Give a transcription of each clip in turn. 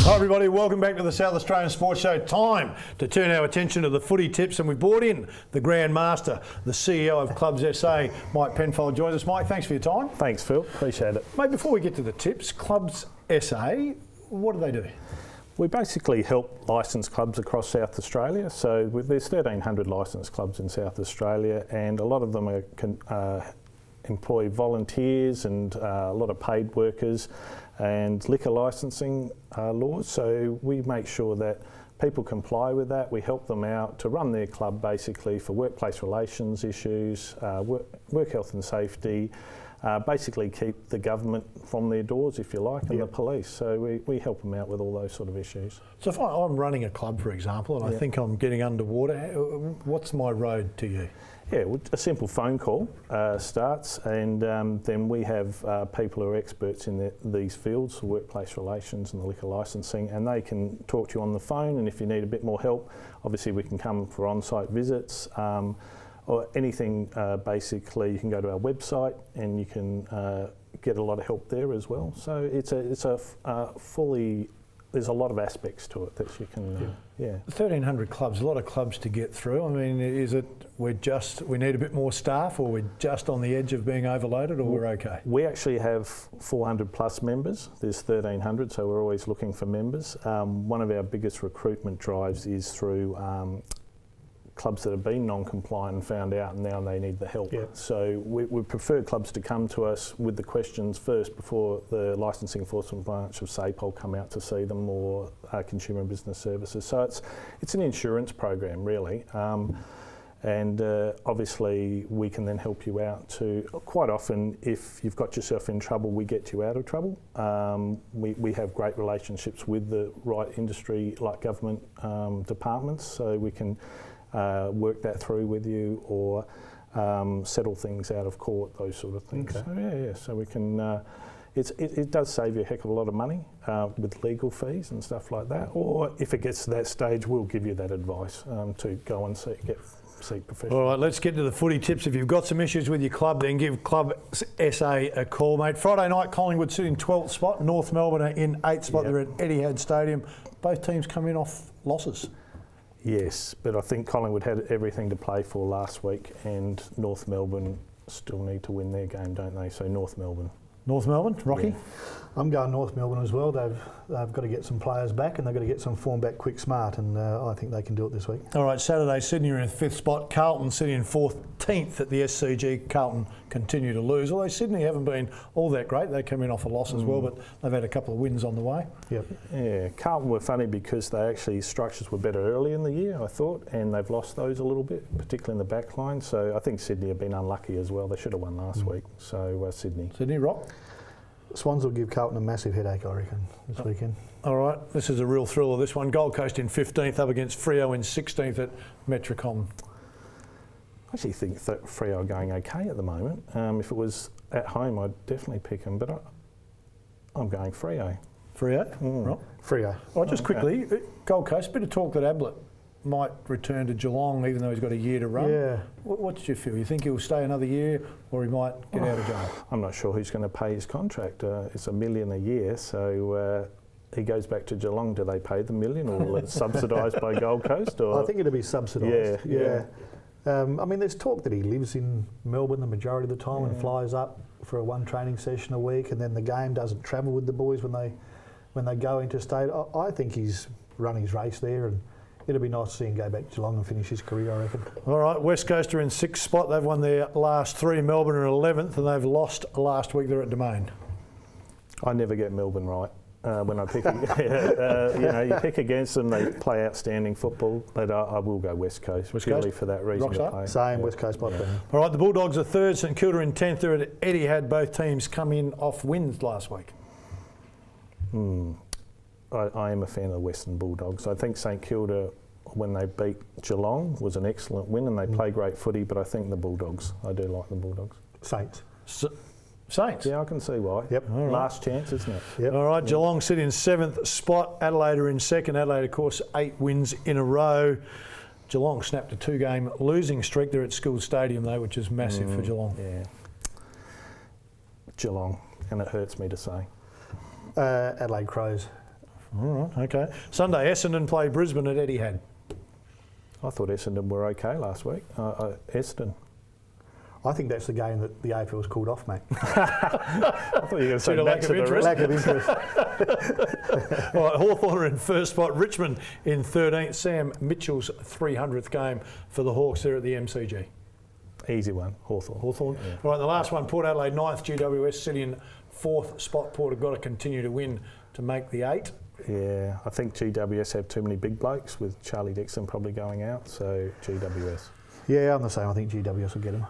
Hi everybody, welcome back to the South Australian Sports Show. Time to turn our attention to the footy tips, and we brought in the Grand Master, the CEO of Clubs SA, Mike Penfold, joins us. Mike, thanks for your time. Thanks, Phil. Appreciate it. Mate, before we get to the tips, Clubs SA, what do they do? We basically help licensed clubs across South Australia. So there's 1,300 licensed clubs in South Australia, and a lot of them employ volunteers and a lot of paid workers and liquor licensing laws. So we make sure that people comply with that. We help them out to run their club basically for workplace relations issues, work health and safety, basically keep the government from their doors, if you like, and the police. So we help them out with all those sort of issues. So if I'm running a club, for example, and I think I'm getting underwater, what's my road to you? Yeah, well, a simple phone call starts, and then we have people who are experts in these fields, the workplace relations and the liquor licensing, and they can talk to you on the phone, and if you need a bit more help, obviously we can come for on-site visits or anything. Basically, you can go to our website and you can get a lot of help there as well. So it's a fully... There's a lot of aspects to it that you can, 1,300 clubs, a lot of clubs to get through. I mean, is it we need a bit more staff, or we're just on the edge of being overloaded, or we're okay? We actually have 400 plus members. There's 1,300, so we're always looking for members. One of our biggest recruitment drives is through clubs that have been non-compliant and found out, and now they need the help. Yeah. So we prefer clubs to come to us with the questions first before the Licensing Enforcement Branch of SAPOL come out to see them, or Consumer and Business Services. So it's an insurance program really, and obviously we can then help you out to, quite often if you've got yourself in trouble, we get you out of trouble. We have great relationships with the right industry, like government departments, so we can work that through with you, or settle things out of court, those sort of things. Okay. So we can, it does save you a heck of a lot of money with legal fees and stuff like that, or if it gets to that stage, we'll give you that advice to go and seek professional. All right, let's get to the footy tips. If you've got some issues with your club, then give Club SA a call, mate. Friday night, Collingwood sit in 12th spot, North Melbourne are in 8th spot. They're at Etihad Stadium. Both teams come in off losses. Yes, but I think Collingwood had everything to play for last week, and North Melbourne still need to win their game, don't they? So North Melbourne. North Melbourne, Rocky? Yeah. I'm going North Melbourne as well. They've got to get some players back, and they've got to get some form back quick smart, and I think they can do it this week. All right, Saturday, Sydney are in 5th spot. Carlton sitting in 14th at the SCG. Carlton continue to lose, although Sydney haven't been all that great. They come in off a loss as well, but they've had a couple of wins on the way. Yep. Yeah, Carlton were funny because structures were better early in the year, I thought, and they've lost those a little bit, particularly in the back line. So I think Sydney have been unlucky as well. They should have won last week. So Sydney. Sydney, Rock? Swans will give Carlton a massive headache, I reckon, this weekend. All right, this is a real thriller, this one. Gold Coast in 15th, up against Freo in 16th at Metricon. I actually think that Freo are going okay at the moment. If it was at home, I'd definitely pick them, but I'm going Freo. Freo? Right. Freo. All right, just quickly, Gold Coast, a bit of talk that Ablett might return to Geelong, even though he's got a year to run. Yeah. What did you feel? You think he'll stay another year, or he might get out of jail? I'm not sure who's going to pay his contract. It's $1 million a year, so he goes back to Geelong. Do they pay the $1 million, or will it subsidised by Gold Coast? Or? I think it'll be subsidised. Yeah. I mean, there's talk that he lives in Melbourne the majority of the time and flies up for one training session a week, and then the game doesn't travel with the boys when they go interstate. I think he's run his race there, and it'll be nice to see him go back to Geelong and finish his career, I reckon. All right, West Coast are in 6th spot. They've won their last 3. Melbourne are 11th, and they've lost last week. They're at Domain. I never get Melbourne right. When I pick, you pick against them, they play outstanding football, but I will go West Coast purely for that reason. To play. Same, West Coast by All right, the Bulldogs are 3rd, St Kilda in 10th. They're at Etihad. Both teams come in off wins last week. I am a fan of the Western Bulldogs. I think St Kilda, when they beat Geelong, was an excellent win, and they play great footy, but I think the Bulldogs, I do like the Bulldogs. Saints. Saints? Yeah, I can see why. Yep. Right. Last chance, isn't it? Yep. All right, Geelong sit in 7th spot. Adelaide are in 2nd. Adelaide, of course, 8 wins in a row. Geelong snapped a 2-game losing streak. They're at Schools Stadium, though, which is massive for Geelong. Yeah. Geelong, and it hurts me to say. Adelaide Crows. All right, okay. Sunday, Essendon play Brisbane at Etihad. I thought Essendon were okay last week. Essendon. I think that's the game that the AFL's called off, mate. I thought you were going to say lack match of of the interest. Lack of interest. All right, Hawthorn are in first spot, Richmond in 13th. Sam Mitchell's 300th game for the Hawks there at the MCG. Easy one, Hawthorn. Yeah. All right, the last one, Port Adelaide 9th, GWS City in 4th spot. Port have got to continue to win to make the 8. Yeah, I think GWS have too many big blokes with Charlie Dixon probably going out, so GWS. Yeah, I'm the same. I think GWS will get him.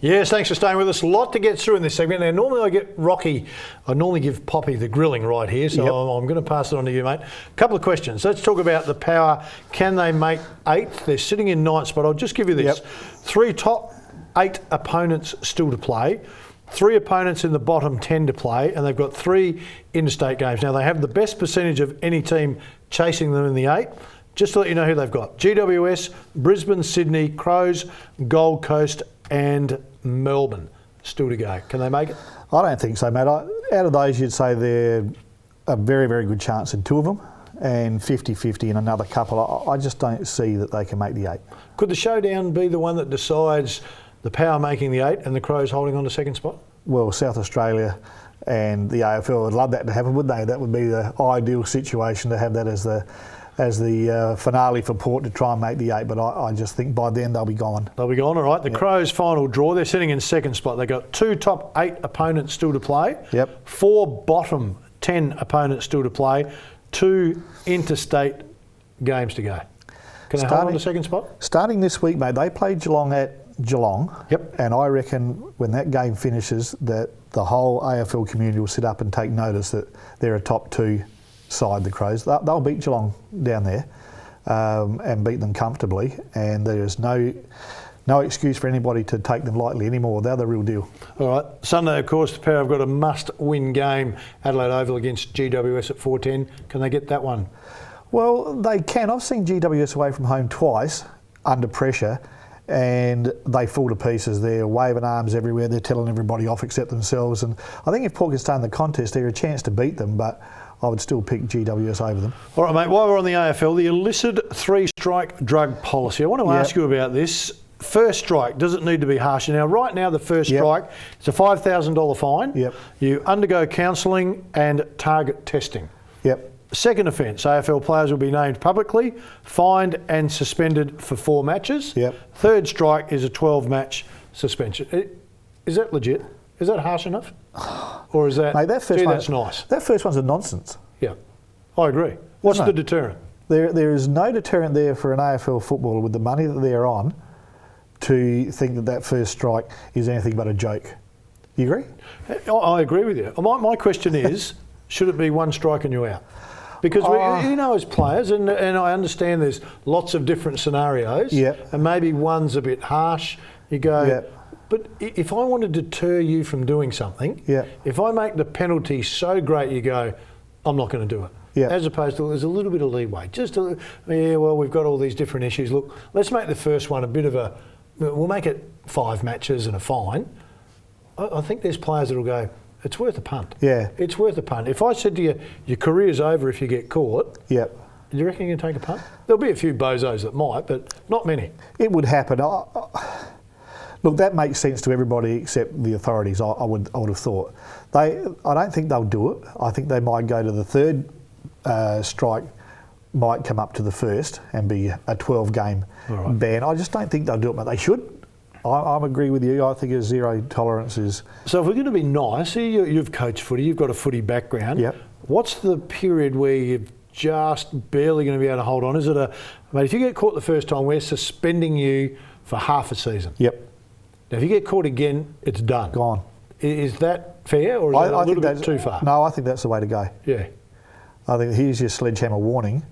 Yes, thanks for staying with us. A lot to get through in this segment. Now, normally I get Rocky. I normally give Poppy the grilling right here, so I'm going to pass it on to you, mate. A couple of questions. Let's talk about the Power. Can they make 8th? They're sitting in 9th spot. I'll just give you this. 3 top 8 opponents still to play. 3 opponents in the bottom 10 to play, and they've got 3 interstate games. Now, they have the best percentage of any team chasing them in the 8. Just to let you know who they've got. GWS, Brisbane, Sydney, Crows, Gold Coast and Melbourne still to go. Can they make it? I don't think so, mate. Out of those, you'd say they're a very, very good chance in 2 of them and 50-50 in another couple. I just don't see that they can make the 8. Could the showdown be the one that decides the Power making the 8 and the Crows holding on to 2nd spot? Well, South Australia and the AFL would love that to happen, wouldn't they? That would be the ideal situation to have that as the finale for Port to try and make the 8, but I just think by then they'll be gone. They'll be gone, all right. The Crows' final draw, they're sitting in 2nd spot. They've got 2 top 8 opponents still to play, 4 bottom 10 opponents still to play, 2 interstate games to go. Can they hold on to 2nd spot? Starting this week, mate, they play Geelong at Geelong, and I reckon when that game finishes that the whole AFL community will sit up and take notice that they're a top 2 side, the Crows. They'll beat Geelong down there and beat them comfortably, and there's no excuse for anybody to take them lightly anymore. They're the real deal. All right, Sunday, of course, the Power have got a must-win game, Adelaide Oval against GWS at 4:10. Can they get that one? Well, they can. I've seen GWS away from home twice under pressure, and they fall to pieces. They're waving arms everywhere. They're telling everybody off except themselves. And I think if Port can stay in the contest, they're a chance to beat them, but I would still pick GWS over them. All right, mate, while we're on the AFL, the illicit 3-strike drug policy. I want to ask you about this. First strike, does it need to be harsher? Now, right now, the first strike, it's a $5,000 fine. You undergo counselling and target testing. Second offence, AFL players will be named publicly, fined and suspended for 4 matches. Third strike is a 12-match suspension. Is that legit? Is that harsh enough? Or is that, mate, that's nice? That first one's a nonsense. Yeah, I agree. What's the deterrent? There is no deterrent there for an AFL footballer with the money that they're on to think that first strike is anything but a joke. You agree? I agree with you. My question is, should it be 1 strike and you're out? Because as players, and I understand there's lots of different scenarios, and maybe one's a bit harsh. You go, but if I want to deter you from doing something, if I make the penalty so great, you go, I'm not going to do it. As opposed to there's a little bit of leeway. We've got all these different issues. Look, let's make the first one a bit of we'll make it 5 matches and a fine. I think there's players that'll go, it's worth a punt. It's worth a punt. If I said to you, your career's over if you get caught, do you reckon you can take a punt? There'll be a few bozos that might, but not many. It would happen. Look, that makes sense to everybody except the authorities, I would have thought. I don't think they'll do it. I think they might go to the 3rd strike, might come up to the 1st and be a 12-game ban. I just don't think they'll do it, but they should. I agree with you. I think a 0 tolerance is... So if we're going to be nice, you've coached footy, you've got a footy background. What's the period where you're just barely going to be able to hold on? Is it if you get caught the first time, we're suspending you for half a season. Now, if you get caught again, it's done. Gone. Is that fair, or is that a little bit too far? No, I think that's the way to go. I think here's your sledgehammer warning.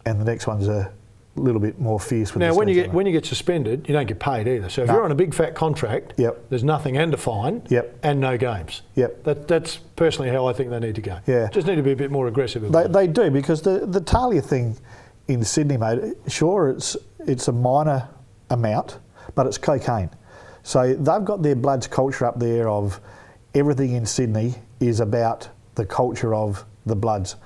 And the next one's a little bit more fierce with now, when you get suspended, you don't get paid either. So if you're on a big fat contract, there's nothing and a fine and no games. That's personally how I think they need to go. Just need to be a bit more aggressive. They do, because the Talia thing in Sydney, mate, sure, it's a minor amount, but it's cocaine. So they've got their Bloods culture up there of everything in Sydney is about the culture of the Bloods.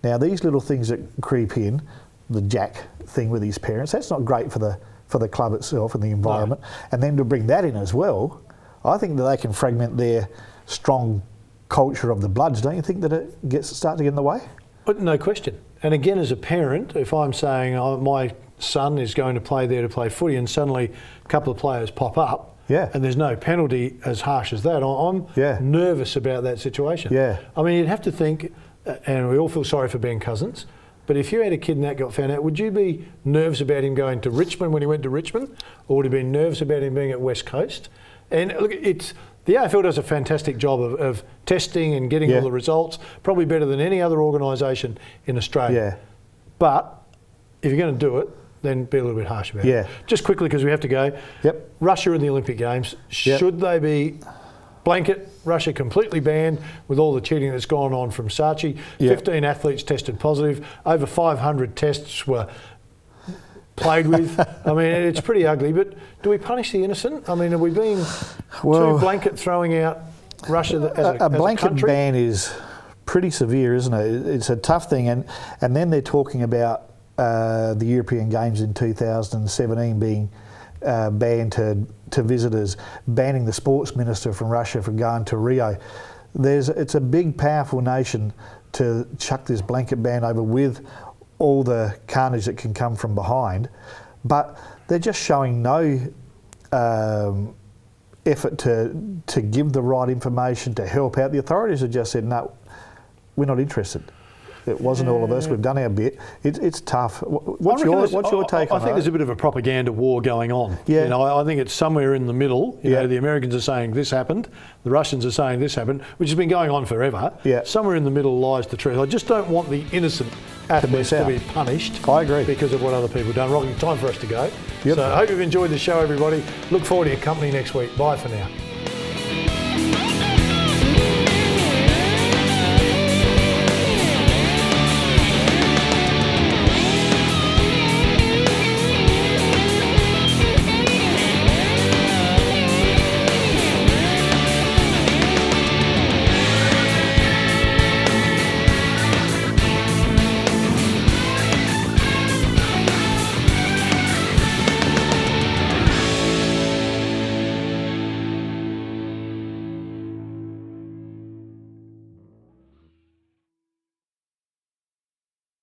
Now, these little things that creep in, the Jack thing with his parents, that's not great for the club itself and the environment. No. And then to bring that in as well, I think that they can fragment their strong culture of the Bloods. Don't you think that it starts to get in the way? But no question. And again, as a parent, if I'm saying my son is going to play there to play footy and suddenly a couple of players pop up, and there's no penalty as harsh as that, I'm nervous about that situation. Yeah. I mean, you'd have to think, and we all feel sorry for Ben Cousins, but if you had a kid and that got found out, would you be nervous about him going to Richmond when he went to Richmond, or would you be nervous about him being at West Coast? And look, the AFL does a fantastic job of testing and getting all the results, probably better than any other organisation in Australia. Yeah. But if you're going to do it, then be a little bit harsh about it. Just quickly, because we have to go. Yep. Russia in the Olympic Games, should they be blanket Russia completely banned with all the cheating that's gone on from Sochi? 15 athletes tested positive. Over 500 tests were played with. I mean, it's pretty ugly. But do we punish the innocent? I mean, are we being too blanket throwing out Russia as a blanket country? ban is pretty severe, isn't it? It's a tough thing. And then they're talking about the European Games in 2017 being banned to visitors, banning the sports minister from Russia from going to Rio. It's a big, powerful nation to chuck this blanket ban over with all the carnage that can come from behind, but they're just showing no effort to give the right information, to help out. The authorities have just said, no, we're not interested. It wasn't all of us. We've done our bit. It's tough. What's your take on that? I think there's a bit of a propaganda war going on. Yeah. You know, I think it's somewhere in the middle. You know, the Americans are saying this happened, the Russians are saying this happened, which has been going on forever. Yeah. Somewhere in the middle lies the truth. I just don't want the innocent athletes to be punished. I agree. Because of what other people have done. Rocky, time for us to go. Yep. So I hope you've enjoyed the show, everybody. Look forward to your company next week. Bye for now.